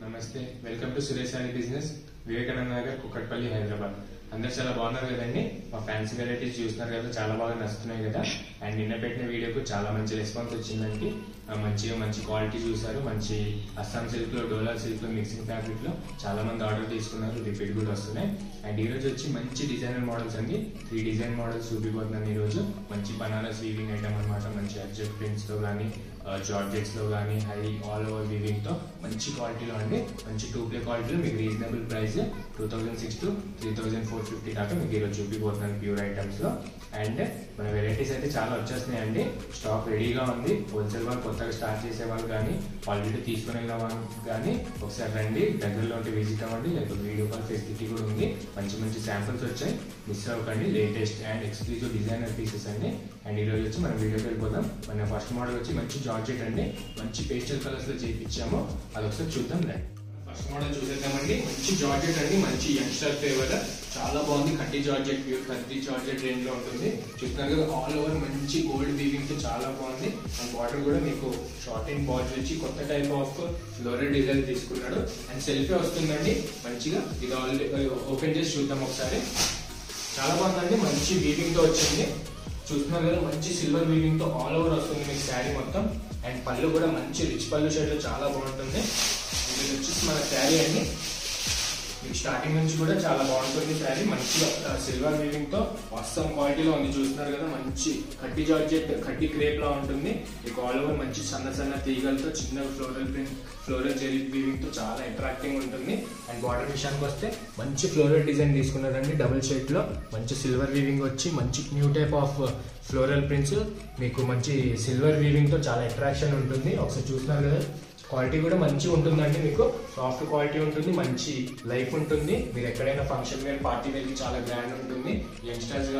నమస్తే welcome to Suresh sorry business Vivekananda Nagar Kukatpally Hyderabad. అందరు చాలా బాగున్నారు కదండి. మా ఫ్యాన్సీ వెరైటీస్ చూస్తున్నారు కదా, చాలా బాగా నచ్చుతున్నాయి కదా. అండ్ నిన్న పెట్టిన వీడియోకు చాలా మంచి రెస్పాన్స్ వచ్చిందండి. మంచి క్వాలిటీ చూసారు. మంచి అస్సాం సిల్క్ లో, డోలా సిల్క్ లో, మిక్సింగ్ ఫ్యాబ్రిక్ లో చాలా మంది ఆర్డర్ తీసుకున్నారు. రిపీట్ కూడా వస్తున్నాయి. అండ్ ఈ రోజు వచ్చి మంచి డిజైనర్ మోడల్స్ అండి. 3 డిజైన్ మోడల్స్ చూపిపోతున్నాను ఈ రోజు. మంచి బనారస్ వీవింగ్ ఐటమ్ అనమాట. మంచి అడ్జస్ట్ ప్రింట్స్ లో కానీ, జార్జెట్స్ లో కానీ, హై ఆల్ ఓవర్ వీవింగ్ తో మంచి క్వాలిటీలో అండి. మంచి 2 ప్లే క్వాలిటీలో మీకు రీజనబుల్ ప్రైస్ 2006 to 3450 దాకా మీకు ఈరోజు చూపిపోతున్నాను ప్యూర్ ఐటమ్స్ లో. అండ్ మన వెరైటీస్ అయితే చాలా వచ్చేస్తున్నాయి అండి. స్టాక్ రెడీగా ఉంది. హోల్సేల్ వాళ్ళు కొత్తగా స్టార్ట్ చేసే వాళ్ళు కానీ, ఆల్రెడీ తీసుకునే వాళ్ళు కానీ ఒకసారి రండి, దగ్గరలో ఉంటే విజిట్ అవ్వండి. లేకపోతే వీడియో కాల్ ఫెసిలిటీ కూడా ఉంది. మంచి శాంపుల్స్ వచ్చాయి, మిస్ అవ్వకండి. Latest and exclusive designer pieces అండి. అండ్ ఈ రోజు వచ్చి మనం వీడియోకి వెళ్ళిపోదాం. మన ఫస్ట్ మోడల్ వచ్చి మంచి జార్జెట్ అండి. మంచి పేస్టల్ కలర్స్ లో చేయించాము, అది ఒకసారి చూద్దాం రండి. ఫస్ట్ మోడల్ చూసేద్దామండి. మంచి జార్జెట్ అండి, మంచి యంగ్స్టర్ ఫేవర్. చాలా బాగుంది. కడ్డీ జార్జెట్, ప్యూర్ కడ్డీ జార్జెట్ రేంజ్ లో ఉంటుంది. చూస్తున్నారు కదా, ఆల్ ఓవర్ మంచి గోల్డ్ వీవింగ్ తో చాలా బాగుంది. అండ్ బార్డర్ కూడా మీకు షార్ట్ అండ్ బార్డర్ వచ్చి కొత్త టైప్ ఆఫ్ ఫ్లోరల్ డిజైన్ తీసుకున్నాడు. అండ్ సెల్ఫీ వస్తుందండి మంచిగా. ఇది ఆల్రెడీ ఓపెన్ చేసి చూద్దాం ఒకసారి. చాలా బాగుందండి, మంచి వీవింగ్ తో వచ్చింది. చూస్తున్నారు కదా, మంచి సిల్వర్ వీవింగ్ తో ఆల్ ఓవర్ వస్తుంది మీకు శారీ మొత్తం. అండ్ పళ్ళు కూడా మంచి రిచ్ పళ్ళు షేడ్ లో చాలా బాగుంటుంది. ఇది వచ్చేసి మన శారీ అండి. మీకు స్టార్టింగ్ నుంచి కూడా చాలా బాగుంటుంది శారీ. మంచిగా సిల్వర్ వీవింగ్ తో అస్సాం క్వాలిటీలో ఉంది. చూస్తున్నారు కదా, మంచి కడ్డీ జార్జెట్, కడ్డీ క్రేప్ లా ఉంటుంది. మీకు ఆల్ ఓవర్ మంచి సన్న తీగలతో చిన్న floral print, floral zari weaving తో చాలా అట్రాక్టింగ్ ఉంటుంది. అండ్ బార్డర్ విషయానికి వస్తే మంచి ఫ్లోరల్ డిజైన్ తీసుకున్నారండి. డబుల్ షేడ్ లో మంచి సిల్వర్ వీవింగ్ వచ్చి మంచి new type of floral prints. మీకు మంచి సిల్వర్ వీవింగ్ తో చాలా అట్రాక్షన్ ఉంటుంది. ఒకసారి చూస్తున్నారు కదా, క్వాలిటీ కూడా మంచిగా ఉంటుందండి. మీకు సాఫ్ట్ క్వాలిటీ ఉంటుంది, మంచి లైఫ్ ఉంటుంది. మీరు ఎక్కడైనా ఫంక్షన్ వేర్, పార్టీ వేర్కి చాలా గ్రాండ్ ఉంటుంది. యంగ్స్టర్స్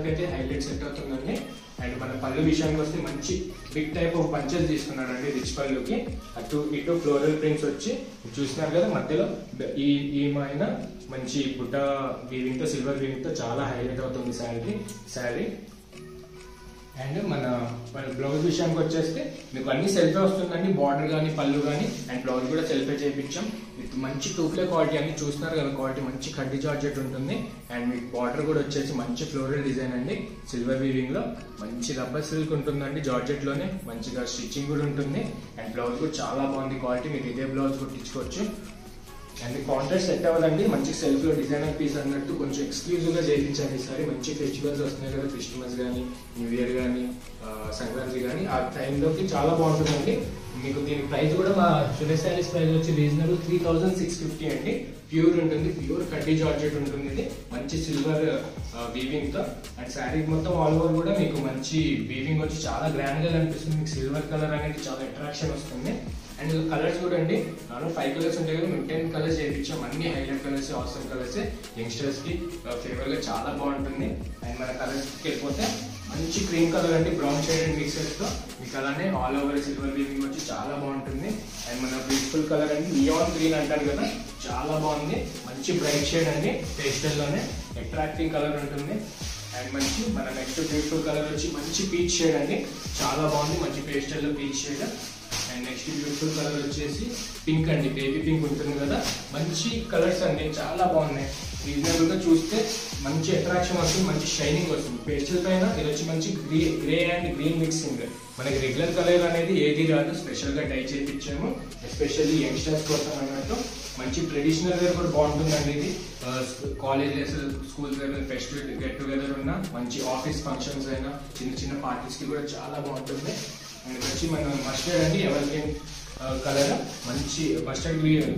అయితే హైలైట్ సెట్ అవుతుందండి. అండ్ మన పళ్ళు విషయానికి వస్తే మంచి బిగ్ టైప్ ఆఫ్ పంచెస్ తీసుకున్నారండి. రిచ్ పళ్ళుకి అటు ఇటు ఫ్లోరల్ ప్రింట్స్ వచ్చి చూస్తున్నారు కదా, మధ్యలో ఈమైన మంచి బుట్ట వీవింగ్ తో, సిల్వర్ వీవింగ్ తో చాలా హైలైట్ అవుతుంది శారీ. అండ్ మన బ్లౌజ్ విషయానికి వచ్చేస్తే మీకు అన్ని సెల్ఫే వస్తుందండి. బార్డర్ కానీ, పళ్ళు కానీ. అండ్ బ్లౌజ్ కూడా సెల్ఫే చేయించాం. విత్ మంచి 2 ప్లే క్వాలిటీ అన్ని చూస్తున్నారు కదా, క్వాలిటీ మంచి కడ్డీ జార్జెట్ ఉంటుంది. అండ్ మీకు బార్డర్ కూడా వచ్చేసి మంచి ఫ్లోరల్ డిజైన్ అండి, సిల్వర్ వీవింగ్ లో. మంచి రబ్బర్ సిల్క్ ఉంటుందండి జార్జెట్ లోనే. మంచిగా స్టిచ్చింగ్ కూడా ఉంటుంది. అండ్ బ్లౌజ్ కూడా చాలా బాగుంది క్వాలిటీ. మీకు ఇదే బ్లౌజ్ కుట్టించుకోవచ్చు. అండ్ కాంట్రాస్ట్ సెట్ అవ్వదండి. మంచి సెల్ఫ్ లో డిజైనర్ పీస్ అన్నట్టు కొంచెం ఎక్స్క్లూజివ్ గా చేయించాలి ఈసారి. మంచి ఫెస్టివల్స్ వస్తున్నాయి కదా, క్రిస్మస్ కానీ, న్యూ ఇయర్ కానీ, సంక్రాంతి కానీ, ఆ టైంలోకి చాలా బాగుంటుందండి. మీకు దీని ప్రైస్ కూడా మా సురేష్ శారీస్ ప్రైస్ వచ్చి రీజనబుల్ 3650 అండి. ప్యూర్ ఉంటుంది, ప్యూర్ కడ్డీ జార్జెట్ ఉంటుంది. ఇది మంచి సిల్వర్ వీవింగ్ తో. అండ్ శారీ మొత్తం ఆల్ ఓవర్ కూడా మీకు మంచి వీవింగ్ వచ్చి చాలా గ్రాండ్ గా కనిపిస్తుంది. మీకు సిల్వర్ కలర్ అనేది చాలా అట్రాక్షన్ వస్తుంది. అండ్ కలర్స్ కూడా అండి, 5 కలర్స్ ఉంటాయి కదా, మేము 10 కలర్స్ చేయించాం. అన్ని highlight colours, awesome colours. Youngsters కి ఫేవర్ గా చాలా బాగుంటుంది. అండ్ మన కలర్స్ వెళ్ళిపోతే మంచి క్రీమ్ కలర్ అండి, బ్రౌన్ షేడ్ అండ్ మిక్సెస్ తో. మీకు అలానే ఆల్ ఓవర్ సిల్వర్ వీవింగ్ వచ్చి చాలా బాగుంటుంది. అండ్ మన బ్యూటిఫుల్ కలర్ అండి, నియాన్ గ్రీన్ అంటారు కదా, చాలా బాగుంది. మంచి బ్రైట్ షేడ్ అండి, పేస్టల్ లోనే అట్రాక్టింగ్ కలర్ ఉంటుంది. అండ్ మంచి మన నెక్స్ట్ బ్యూటిఫుల్ కలర్ వచ్చి మంచి పీచ్ షేడ్ అండి, చాలా బాగుంది. మంచి పేస్టల్ లో peach shade. And next beautiful colour వచ్చేసి పింక్ అండి, బేబీ పింక్ ఉంటుంది కదా. మంచి కలర్స్ అండి, చాలా బాగున్నాయి. రీజనబుల్ గా చూస్తే మంచి అట్రాక్షన్ వస్తుంది, మంచి షైనింగ్ వస్తుంది. పేస్టల్ పైన ఇది వచ్చి మంచి గ్రే అండ్ గ్రీన్ మిక్సింగ్. మనకి రెగ్యులర్ కలర్ అనేది ఏది రాదు, స్పెషల్ గా డై చేయించాము, ఎస్పెషల్లీ యంగ్స్టర్స్ కోసం అన్నట్టు. మంచి ట్రెడిషనల్ వేర్ కూడా బాగుంటుందండి ఇది. Colleges, schools festival get together ఉన్న, మంచి ఆఫీస్ ఫంక్షన్స్ అయినా, చిన్న పార్టీస్ కి కూడా చాలా బాగుంటుంది. అండ్ వచ్చి మన మస్టర్డ్ అండి, ఎవరిగ్రీన్ కలర్. మంచి మస్టర్డ్ గ్రీన్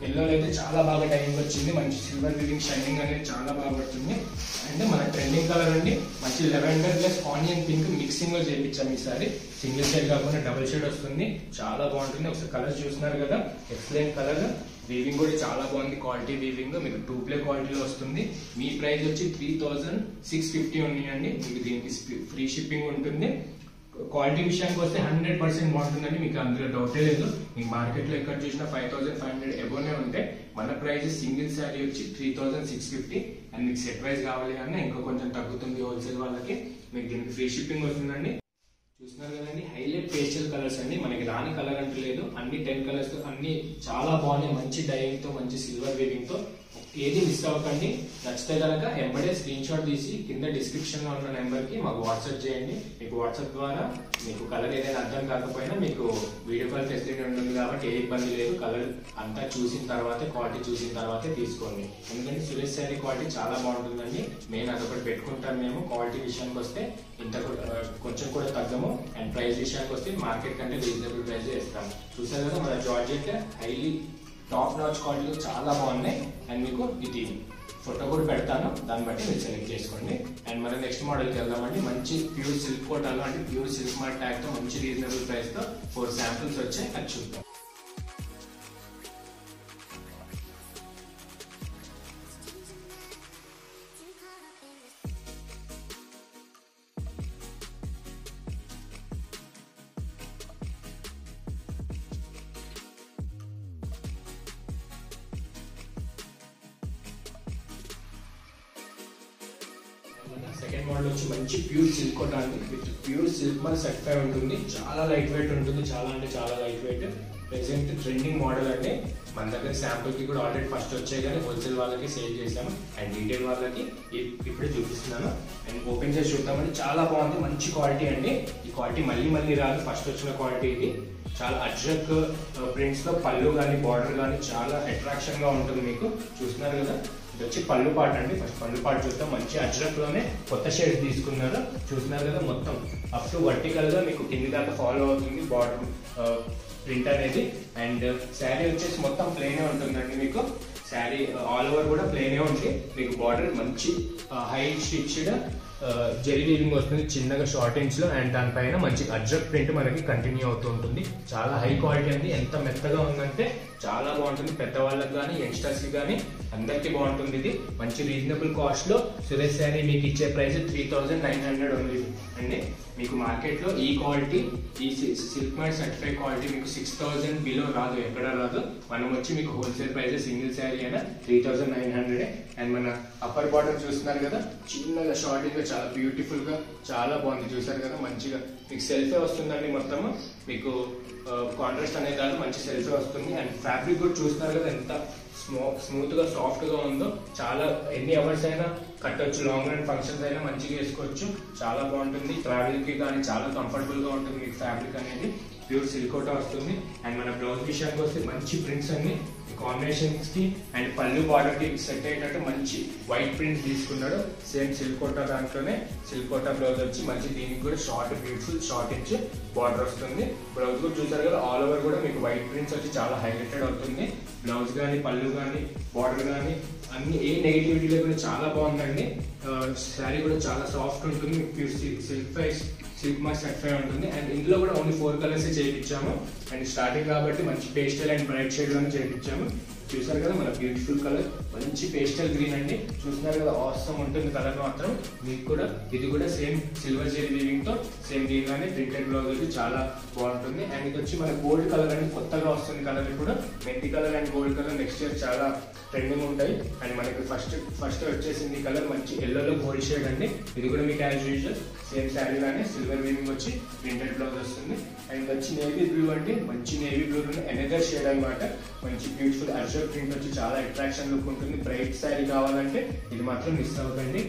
ఎల్లో అయితే చాలా బాగా టైమింగ్ వచ్చింది. మంచి సిల్వర్ వీవింగ్ షైనింగ్ అనేది చాలా బాగా పడుతుంది. అండ్ మన ట్రెండింగ్ కలర్ అండి, మంచి lavender plus onion pink mixing లో చేయించాం ఈసారి. సింగిల్ షేడ్ కాకుండా డబుల్ షేడ్ వస్తుంది, చాలా బాగుంటుంది. ఒకసారి కలర్ చూస్తున్నారు కదా, ఎక్సలెంట్ కలర్. వీవింగ్ కూడా చాలా బాగుంది, క్వాలిటీ వీవింగ్. మీకు 2 ప్లే క్వాలిటీలో వస్తుంది. మీ ప్రైస్ వచ్చి 3650 ఉన్నాయండి. మీకు దీనికి ఫ్రీ షిప్పింగ్ ఉంటుంది. క్వాలిటీ విషయానికి వస్తే 100% బాగుంటుందండి, మీకు అందులో డౌటే లేదు. మీకు మార్కెట్ లో ఎక్కడ చూసినా 5500 ఎబోనే ఉంటే, మన ప్రైస్ సింగిల్ శారీ వచ్చి 3650. అండ్ మీకు సెట్ వైజ్ కావాలి కానీ ఇంకా కొంచెం తగ్గుతుంది హోల్సేల్ వాళ్ళకి. మీకు దీనికి ఫ్రీ షిప్పింగ్ వస్తుందండి. చూస్తున్నారు కదండి, హైలైట్ పేస్టల్ కలర్స్ అండి. మనకి రాని కలర్ అంటూ లేదు, అన్ని 10 కలర్స్ అన్ని చాలా బాగున్నాయి. మంచి డైయింగ్ తో, మంచి సిల్వర్ వీవింగ్ తో. ఏది మిస్ అవ్వకండి. నచ్చితే కనుక ఎంబడే స్క్రీన్ షాట్ తీసి కింద డిస్క్రిప్షన్ లో ఉన్న నెంబర్ కి మాకు వాట్సాప్ చేయండి. మీకు వాట్సాప్ ద్వారా మీకు కలర్ ఏదైనా అర్థం కాకపోయినా మీకు వీడియో కాల్ ఫెసిలిటీ ఉంటుంది కాబట్టి ఏ ఇబ్బంది లేదు. కలర్ అంతా చూసిన తర్వాతే, క్వాలిటీ చూసిన తర్వాతే తీసుకోండి. ఎందుకంటే సురేష్ శారీ క్వాలిటీ చాలా బాగుంటుందండి. మెయిన్ అదొకటి పెట్టుకుంటాం మేము. క్వాలిటీ విషయానికి వస్తే ఇంత కొంచెం కూడా తగ్గము. అండ్ ప్రైస్ విషయానికి వస్తే మార్కెట్ కంటే రీజనబుల్ ప్రైస్ ఇస్తాము. చూసారు కదా, మన జార్జెట్ హైలీ టాప్ నాచ్ క్వాలిటీలో చాలా బాగున్నాయి. అండ్ మీకు ఇది ఫోటో కూడా పెడతాను, దాన్ని బట్టి మీరు సెలెక్ట్ చేసుకోండి. అండ్ మన నెక్స్ట్ మోడల్కి వెళ్దామండి. మంచి ప్యూర్ సిల్క్ కోటాలో అంటే ప్యూర్ సిల్క్ మార్ట్ ట్యాగ్ తో మంచి రీజనబుల్ ప్రైస్ తో 4 శాంపిల్స్ వచ్చాయి, అది చూద్దాం. సెకండ్ మోడల్ వచ్చి మంచి ప్యూర్ సిల్క్ కోటా అండి. With pure silk mark certify ఉంటుంది. చాలా లైట్ వెయిట్ ఉంటుంది, చాలా అంటే చాలా light weight. Present trending model అండి. మన దగ్గర శాంపుల్ కి కూడా ఆల్రెడీ ఫస్ట్ వచ్చాయి, కానీ హోల్సేల్ వాళ్ళకి సేల్ చేసాము. అండ్ రీటైల్ వాళ్ళకి ఇప్పుడే చూపిస్తున్నాను. అండ్ ఓపెన్ చేసి చూద్దామండి. చాలా బాగుంది, మంచి క్వాలిటీ అండి. ఈ క్వాలిటీ మళ్ళీ మళ్ళీ రాదు, ఫస్ట్ వచ్చిన క్వాలిటీ ఇది. చాలా అజ్రక్ ప్రింట్స్ లో పళ్ళు కానీ బార్డర్ కానీ చాలా అట్రాక్షన్ గా ఉంటుంది. మీకు చూస్తున్నారు కదా, ఇది వచ్చి పళ్ళు పాట అండి. ఫస్ట్ పళ్ళు పాట చూస్తాం. మంచి అజ్రక్ లోనే కొత్త షేడ్స్ తీసుకున్నారు. చూస్తున్నారు కదా, మొత్తం అప్ టు వర్టికల్ గా మీకు కింది దాకా ఫాలో అవుతుంది బార్డర్ ప్రింట్ అనేది. అండ్ శారీ వచ్చేసి మొత్తం ప్లెయిన్ ఉంటుందండి. మీకు శారీ ఆల్ ఓవర్ కూడా ప్లెయిన్ ఉంది. మీకు బార్డర్ మంచి హై స్టిచ్డ్ జెరీ వీవింగ్ వస్తుంది, చిన్నగా షార్ట్ ఇంచ్ లో. అండ్ దానిపైన మంచి అజ్రక్ ప్రింట్ మనకి కంటిన్యూ అవుతూ ఉంటుంది. చాలా హై క్వాలిటీ అండి. ఎంత మెత్తగా ఉందంటే చాలా బాగుంటుంది. పెద్దవాళ్ళకి కానీ యంగ్స్టర్స్ కి కానీ అందరికి బాగుంటుంది. ఇది మంచి రీజనబుల్ కాస్ట్ లో సురేష్ శారీ మీకు ఇచ్చే ప్రైస్ 3900 ఉంది అండి. మీకు మార్కెట్ లో ఈ క్వాలిటీ, ఈ సిల్క్ మార్ట్ సర్టిఫైడ్ క్వాలిటీ మీకు 6000 బిలో రాదు, ఎక్కడ రాదు. మనం వచ్చి మీకు హోల్సేల్ ప్రైస్ సింగిల్ శారీ అయినా 3900. అండ్ మన అప్పర్ బార్డర్ చూస్తున్నారు కదా, చిన్నగా షార్టింగ్ గా చాలా బ్యూటిఫుల్ గా చాలా బాగుంది. చూసారు కదా, మంచిగా మీకు సెల్ఫే వస్తుందండి. మొత్తము మీకు కాంట్రాస్ట్ అనేది కాదు, మంచి సెల్ఫే వస్తుంది. అండ్ ఫ్యాబ్రిక్ కూడా చూస్తున్నారు కదా, ఎంత స్మూత్ గా సాఫ్ట్ గా ఉందో. చాలా ఎన్ని అవర్స్ అయినా కట్టొచ్చు, లాంగ్ రన్ ఫంక్షన్స్ అయినా మంచిగా వేసుకోవచ్చు. చాలా బాగుంటుంది. ట్రావెల్ కి కానీ చాలా కంఫర్టబుల్ గా ఉంటుంది మీకు ఫ్యాబ్రిక్ అనేది. ప్యూర్ సిల్క్ కోటా వస్తుంది. అండ్ మన బ్లౌజ్ విషయానికి వస్తే మంచి ప్రింట్స్ అన్ని కాంబినేషన్స్ కి అండ్ పళ్ళు బార్డర్ కి సెట్ అయ్యేటట్టు మంచి వైట్ ప్రింట్స్ తీసుకున్నాడు. సేమ్ సిల్క్ కోటా దాంట్లోనే సిల్క్ కోటా బ్లౌజ్ వచ్చి మంచి, దీనికి కూడా short beautiful short inch border వస్తుంది. బ్లౌజ్ కూడా చూసారు కదా, ఆల్ ఓవర్ కూడా మీకు వైట్ ప్రింట్స్ వచ్చి చాలా హైలైటెడ్ అవుతుంది. బ్లౌజ్ కానీ పళ్ళు కానీ బార్డర్ కానీ అన్ని ఏ నెగిటివిటీ లేకుండా చాలా బాగుందండి. శారీ కూడా చాలా సాఫ్ట్ ఉంటుంది. ప్యూర్ సిల్క్ మార్క్ సర్టిఫై ఉంటుంది. అండ్ ఇందులో కూడా ఓన్లీ 4 కలర్స్ చేయించాము. అండ్ స్టార్టింగ్ కాబట్టి మంచి పేస్టల్ అండ్ బ్రైట్ షేడ్ లోనే చేయించాము. చూసారు కదా, మన బ్యూటిఫుల్ కలర్ మంచి పేస్టల్ గ్రీన్ అండి. చూస్తున్నారు కదా, ఆసమ్ ఉంటుంది కలర్ మాత్రం. మీకు కూడా ఇది కూడా సేమ్ సిల్వర్ జెరీ వీవింగ్ తో సేమ్ దీనిలోనే ప్రింటెడ్ బ్లౌజ్ వచ్చి చాలా బాగుంటుంది. అండ్ ఇది వచ్చి మన గోల్డ్ కలర్ అని కొత్తగా వస్తుంది కలర్. ఇప్పుడు మెంతి colour and gold colour next year చాలా ట్రెండింగ్ ఉంటాయి. అండ్ మనకి ఫస్ట్ వచ్చేసింది కలర్ మంచి ఎల్లోలో గోల్డ్ షేడ్ అండి. ఇది కూడా మీకు యాజ్ యూజువల్ సేమ్ శారీ లానే సిల్వర్ వీవింగ్ వచ్చి ప్రింటెడ్ బ్లౌజ్ వస్తుంది. అండ్ వచ్చి నేవీ బ్లూ అండి. మంచి నేవీ బ్లూ ఎనదర్ షేడ్ అనమాట. మంచి బ్యూటిఫుల్ అర్జర్ ప్రింట్ వచ్చి చాలా అట్రాక్షన్ లుక్ ఉంటుంది. బ్రైట్ శారీ కావాలంటే ఇది మాత్రం మిస్ అవ్వకండి.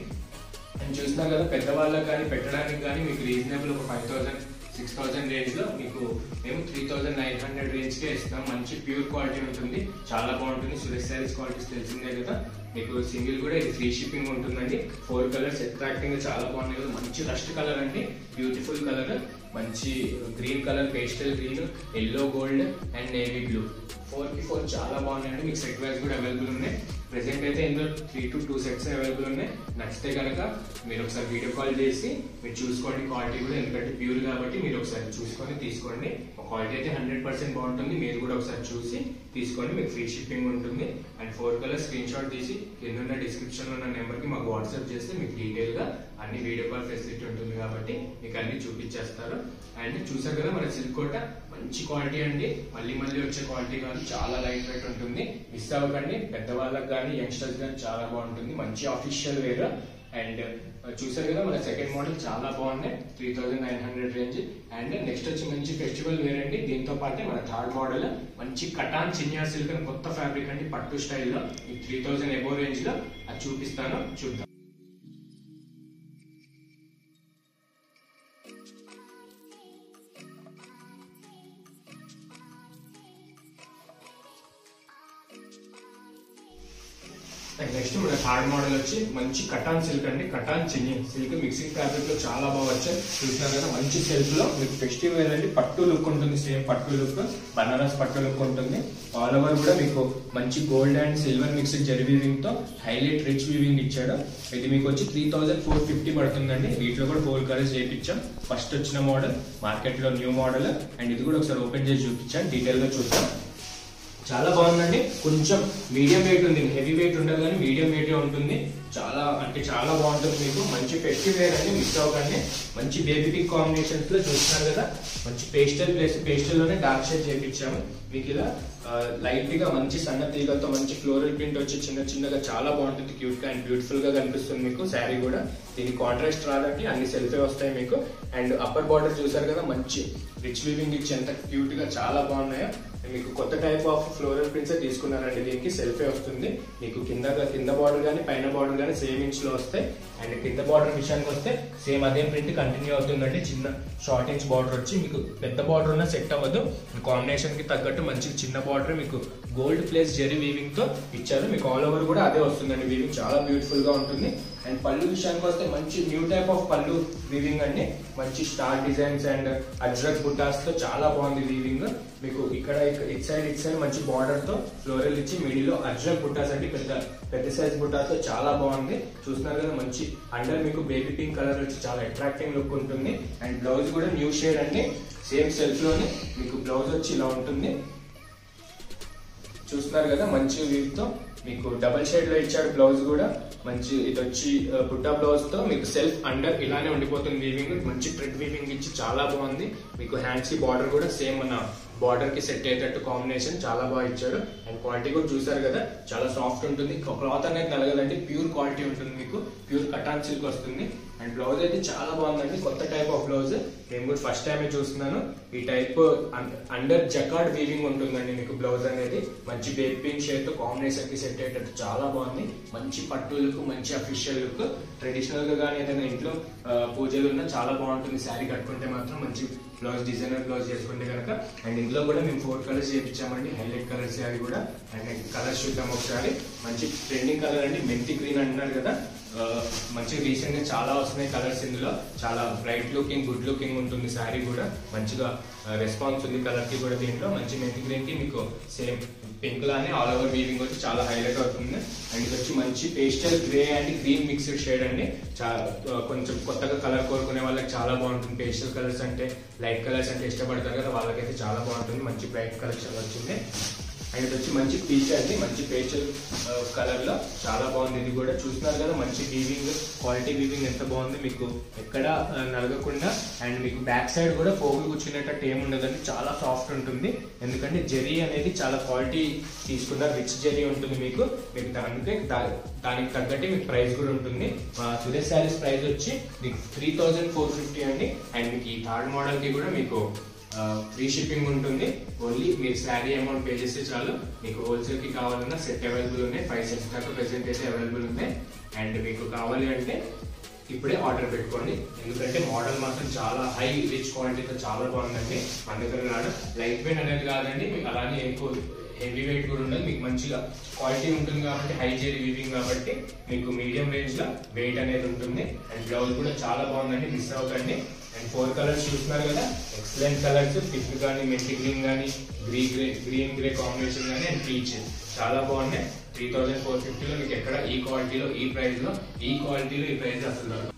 అండ్ చూస్తున్నారు కదా, పెద్దవాళ్ళకి కానీ పెట్టడానికి కానీ మీకు రీజనబుల్ ఒక 5000-6000 రేంజ్ లో మీకు మేము 3900 రేంజ్ కే ఇస్తాం. మంచి ప్యూర్ క్వాలిటీ ఉంటుంది, చాలా బాగుంటుంది. సురేష్ శారీస్ క్వాలిటీస్ తెలిసిందే కదా. మీకు సింగిల్ కూడా ఇది ఫ్రీ షిప్పింగ్ ఉంటుందండి. 4 కలర్స్ అట్రాక్టింగ్ చాలా బాగున్నాయి కదా. మంచి రస్ట్ కలర్ అండి, బ్యూటిఫుల్ కలర్. మంచి green colour, pastel green, yellow gold and navy blue. 4కి 4 చాలా బాగున్నాయండి. మీకు సెట్ వైజ్ కూడా అవైలబుల్ ఉన్నాయి. ప్రెసెంట్ అయితే ఇందులో 3 to 2 సెట్స్ అవైలబుల్ ఉన్నాయి. నచ్చితే కనుక మీరు ఒకసారి వీడియో కాల్ చేసి మీరు చూసుకోండి క్వాలిటీ కూడా. ఎందుకంటే ప్యూర్ కాబట్టి మీరు ఒకసారి చూసుకొని తీసుకోండి. క్వాలిటీ అయితే 100% బాగుంటుంది. మీరు కూడా ఒకసారి చూసి తీసుకోండి. మీకు ఫ్రీ షిప్పింగ్ ఉంటుంది. అండ్ 4 కలర్ స్క్రీన్ షాట్ తీసి కింద డిస్క్రిప్షన్ లో ఉన్న నెంబర్ కి మాకు వాట్సాప్ చేస్తే మీకు డీటెయిల్ గా అన్ని వీడియో కాల్ ఫెసిలిటీ ఉంటుంది కాబట్టి మీకు అన్ని చూపించేస్తారు. అండ్ చూసారు కదా, మన సిల్క్ కోట మంచి క్వాలిటీ అండి. మళ్ళీ వచ్చే క్వాలిటీ కాదు, చాలా లైట్ వెయిట్ ఉంటుంది. మిస్ అవ్వకండి. పెద్దవాళ్ళకి కానీ యంగ్స్టర్స్ కానీ చాలా బాగుంటుంది. మంచి ఆఫీషియల్ వేర్. అండ్ చూసారు కదా మన సెకండ్ మోడల్ చాలా బాగున్నాయి 3900 రేంజ్. అండ్ నెక్స్ట్ వచ్చి మంచి ఫెస్టివల్ వేర్ అండి. దీంతో పాటే మన థర్డ్ మోడల్ మంచి కటాన్ చినియా సిల్క్ అని కొత్త ఫ్యాబ్రిక్ అండి, పట్టు స్టైల్లో 3000 ఎబో రేంజ్ లో అది చూపిస్తాను, చూద్దాం. నెక్స్ట్ మన థర్డ్ మోడల్ వచ్చి మంచి కటాన్ సిల్క్ అండి, cotton Chiniya silk mixing fabric లో చాలా బాగా వచ్చాయి. చూసినారు కదా మంచి సెల్ఫ్ లో మీకు ఫెస్టివ్ వేర్ అండి, పట్టు లుక్ ఉంటుంది, సేమ్ పట్టు లుక్, బనారస్ పట్టు లుక్ ఉంటుంది. ఆల్ ఓవర్ కూడా మీకు మంచి gold and silver mixed zari weaving తో హైలైట్ రిచ్ వీవింగ్ ఇచ్చాడు. ఇది మీకు వచ్చి 3450 పడుతుందండి. వీటిలో కూడా 4 కలర్స్ చేయించాం. ఫస్ట్ వచ్చిన మోడల్ మార్కెట్ లో న్యూ మోడల్. అండ్ ఇది కూడా ఒకసారి ఓపెన్ చేసి చూపించాను, డీటెయిల్ గా చూద్దాం. చాలా బాగుందండి. కొంచెం మీడియం వెయిట్ ఉంది, హెవీ వెయిట్ ఉండదు కానీ మీడియం వెయిట్ ఉంటుంది. చాలా అంటే చాలా బాగుంటుంది. మీకు మంచి ఫెస్టివ్ వేర్ అండి, మిస్ అవ్వకండి. మంచి బేబీ పింక్ కాంబినేషన్స్ లో చూస్తున్నారు కదా, మంచి పేస్టల్ లోనే డార్క్ షేడ్ చేయించాము. మీకు ఇలా లైట్ గా మంచి సన్న తీగలతో మంచి ఫ్లోరల్ ప్రింట్ వచ్చి చిన్న చిన్నగా చాలా బాగుంటుంది. క్యూట్ గా అండ్ బ్యూటిఫుల్ గా కనిపిస్తుంది మీకు శారీ కూడా. దీనికి కాంట్రాస్ట్ రాదండి, అన్ని సెల్ఫే వస్తాయి మీకు. అండ్ అప్పర్ బార్డర్ చూసారు కదా, మంచి రిచ్ వీవింగ్ ఇచ్చి ఎంత క్యూట్ గా చాలా బాగున్నాయో. మీకు కొత్త టైప్ ఆఫ్ ఫ్లోరల్ ప్రింట్స్ తీసుకున్నారండి. దీనికి సెల్ఫే వస్తుంది. మీకు కింద బార్డర్ కానీ పైన బార్డర్ కానీ సేమ్ ఇంచ్ లో వస్తాయి. అండ్ కింద బార్డర్ విషయానికి వస్తే సేమ్ అదే ప్రింట్ కంటిన్యూ అవుతుందండి. చిన్న షార్ట్ ఇంచ్ బార్డర్ వచ్చి మీకు పెద్ద బార్డర్ ఉన్న సెట్ అవ్వదు. కాంబినేషన్ కి తగ్గట్టు మంచి చిన్న బార్డర్ మీకు గోల్డ్ ప్లేస్ జెరీ వీవింగ్ తో ఇచ్చారు. మీకు ఆల్ ఓవర్ కూడా అదే వస్తుందండి. వీవింగ్ చాలా బ్యూటిఫుల్ గా ఉంటుంది. అండ్ పళ్ళు విషయానికి వస్తే మంచి న్యూ టైప్ ఆఫ్ పళ్ళు వీవింగ్ అండి. మంచి స్టార్ డిజైన్స్ అండ్ అజ్రక్ బుట్టాస్ తో చాలా బాగుంది వీవింగ్. మీకు ఇక్కడ ఇట్ సైడ్ మంచి బార్డర్ తో ఫ్లోరల్ ఇచ్చి మిడిల్ లో అజ్రక్ బుట్టాస్ అంటే పెద్ద సైజ్ బుట్టాస్ తో చాలా బాగుంది. చూస్తున్నారు కదా, మంచి అండర్ మీకు బేబీ పింక్ కలర్ వచ్చి చాలా అట్రాక్టింగ్ లుక్ ఉంటుంది. అండ్ బ్లౌజ్ కూడా న్యూ షేడ్ అండి, సేమ్ సెల్ఫ్ లోనే మీకు బ్లౌజ్ వచ్చి ఇలా ఉంటుంది. చూస్తున్నారు కదా, మంచి వీవ్ తో మీకు డబల్ షేడ్ లో ఇచ్చాడు బ్లౌజ్ కూడా. మంచి ఇది వచ్చి బుట్టా బ్లౌజ్ తో మీకు సెల్ఫ్ అండర్ ఇలానే ఉండిపోతుంది వీవింగ్. మంచి థ్రెడ్ వీవింగ్ ఇచ్చి చాలా బాగుంది. మీకు హ్యాండ్స్ కి బార్డర్ కూడా సేమ్ మన బార్డర్ కి సెట్ అయ్యేటట్టు కాంబినేషన్ చాలా బాగా ఇచ్చాడు. అండ్ క్వాలిటీ కూడా చూసారు కదా, చాలా సాఫ్ట్ ఉంటుంది. క్లాత్ అనేది నలగదండి, ప్యూర్ క్వాలిటీ ఉంటుంది. మీకు ప్యూర్ కటాన్ సిల్క్ వస్తుంది. అండ్ బ్లౌజ్ అయితే చాలా బాగుందండి, కొత్త టైప్ ఆఫ్ బ్లౌజ్. నేను కూడా ఫస్ట్ టైమే చూస్తున్నాను. ఈ టైప్ అండర్ జకార్డ్ వీవింగ్ ఉంటుందండి మీకు బ్లౌజ్ అనేది. మంచి బేబీ పింక్ షేడ్ తో కాంబినేషన్ కి సెట్ అయ్యేటట్టు చాలా బాగుంది. మంచి పట్టు లుక్, మంచి అఫీషియల్ లుక్. ట్రెడిషనల్ గా కానీ ఏదైనా ఇంట్లో పూజలు ఉన్నా చాలా బాగుంటుంది. శారీ కట్టుకుంటే మాత్రం మంచి బ్లౌజ్, డిజైనర్ బ్లౌజ్ చేసుకుంటే కనుక. అండ్ ఇందులో కూడా మేము 4 కలర్స్ చేయించామండి, హైలైట్ కలర్స్ అవి కూడా. అండ్ కలర్స్ చూద్దాం ఒకసారి. మంచి ట్రెండింగ్ కలర్ అండి, మెంతి గ్రీన్ అంటున్నారు కదా. మంచి రీసెంట్ గా చాలా వస్తున్నాయి కలర్స్ ఇందులో. చాలా బ్రైట్ లుకింగ్, గుడ్ లుకింగ్ ఉంటుంది శారీ కూడా. మంచిగా రెస్పాన్స్ ఉంది కలర్ కి కూడా. దీంట్లో మంచి మెంతి గ్రీన్ కి మీకు సేమ్ పింక్ లానే ఆల్ ఓవర్ వీవింగ్ వచ్చి చాలా హైలైట్ అవుతుంది. అండ్ ఇది వచ్చి మంచి pastel grey and green mixed shade అండి. కొంచెం కొత్తగా కలర్ కోరుకునే వాళ్ళకి చాలా బాగుంటుంది. పేస్టల్ కలర్స్ అంటే, లైట్ కలర్స్ అంటే ఇష్టపడతారు కదా, వాళ్ళకైతే చాలా బాగుంటుంది. మంచి బ్రైట్ కలెక్షన్ వచ్చింది. అండ్ ఇది వచ్చి మంచి పీచ్ అండి, మంచి పేస్టల్ కలర్ లో చాలా బాగుంది. ఇది కూడా చూస్తున్నారు కదా, మంచి వీవింగ్, క్వాలిటీ వీవింగ్ ఎంత బాగుంది. మీకు ఎక్కడ నలగకుండా. అండ్ మీకు బ్యాక్ సైడ్ కూడా పోగులు కూర్చునేటట్టు ఏముండదండి, చాలా సాఫ్ట్ ఉంటుంది. ఎందుకంటే జెరీ అనేది చాలా క్వాలిటీ తీసుకున్న రిచ్ జెరీ ఉంటుంది మీకు. దానికి తగ్గట్టు మీకు ప్రైస్ కూడా ఉంటుంది. సురేష్ శారీస్ ప్రైస్ వచ్చి మీకు 3450 అండి. అండ్ మీకు ఈ థర్డ్ మోడల్ కి కూడా మీకు ఫ్రీ షిప్పింగ్ ఉంటుంది. ఓన్లీ మీరు శారీ అమౌంట్ పే చేస్తే చాలు. మీకు హోల్సేల్ కి కావాలన్నా సెట్ అవైలబుల్ ఉన్నాయి. 5 సెట్స్ దాకా ప్రెసెంట్ అయితే అవైలబుల్ ఉన్నాయి. అండ్ మీకు కావాలి అంటే ఇప్పుడే ఆర్డర్ పెట్టుకోండి. ఎందుకంటే మోడల్ మాత్రం చాలా హై రిచ్ క్వాలిటీతో చాలా బాగుందండి. అందుకని రావడం లైట్ వెయిట్ అనేది కాదండి, మీకు అలానే ఎక్కువ హెవీ వెయిట్ కూడా ఉండదు. మీకు మంచిగా క్వాలిటీ ఉంటుంది కాబట్టి, హై జెరీ వీవింగ్ కాబట్టి మీకు మీడియం రేంజ్ లో వెయిట్ అనేది ఉంటుంది. అండ్ బ్లౌజ్ కూడా చాలా బాగుందండి, మిస్ అవ్వకండి. అండ్ 4 కలర్స్ చూస్తున్నారు కదా, ఎక్సలెంట్ కలర్స్. పింక్ కానీ, మెంటి గ్రీన్ కానీ, గ్రీన్ గ్రే కాంబినేషన్ కానీ, అండ్ పీచ్ చాలా బాగున్నాయి. 3450 లో మీకు ఎక్కడ ఈ క్వాలిటీలో, ఈ ప్రైస్ లో, ఈ క్వాలిటీలో ఈ ప్రైస్ అసలు